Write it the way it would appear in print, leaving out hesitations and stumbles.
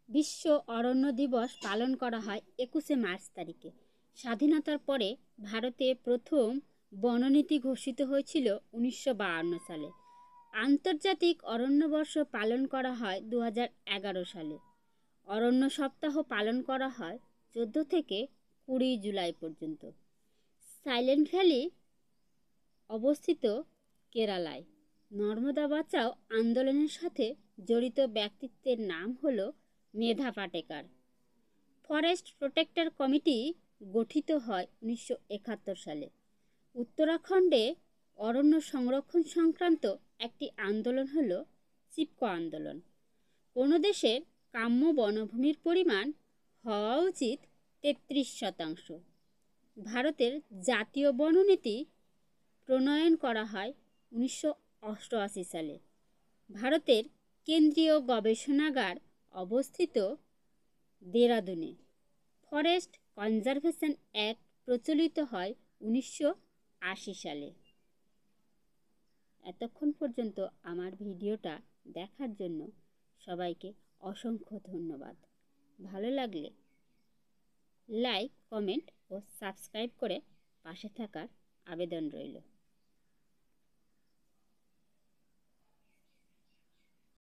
বিশ্ব অরণ্য দিবস পালন করা হয় 21শে মার্চ তারিখে। স্বাধীনতার পরে ভারতে প্রথম বননীতি ঘোষিত হয়েছিল 1952 সালে। আন্তর্জাতিক অরণ্যবর্ষ পালন করা হয় 2011 সালে। অরণ্য সপ্তাহ পালন করা হয় 14 থেকে 20 জুলাই পর্যন্ত। সাইলেন্ট ভ্যালি অবস্থিত কেরালায়। নর্মদা বাঁচাও আন্দোলনের সাথে জড়িত ব্যক্তিত্বের নাম হলো মেধা পাটেকার। ফরেস্ট প্রোটেক্টর কমিটি গঠিত হয় 1971 সালে। উত্তরাখণ্ডে অরণ্য সংরক্ষণ সংক্রান্ত একটি আন্দোলন হলো চিপকো আন্দোলন। কোনো দেশের কাম্য বনভূমির পরিমাণ হওয়া উচিত 33%। ভারতের জাতীয় বননীতি প্রণয়ন করা হয় 1988 সালে। ভারতের কেন্দ্রীয় গবেষণাগার অবস্থিত দেরাদুনে। ফরেস্ট কনজারভেশন অ্যাক্ট প্রচলিত হয় 1980 সালে। এতক্ষণ পর্যন্ত আমার ভিডিওটা দেখার জন্য সবাইকে অসংখ্য ধন্যবাদ। ভালো লাগলে লাইক, কমেন্ট ও সাবস্ক্রাইব করে পাশে থাকার আবেদন রইল।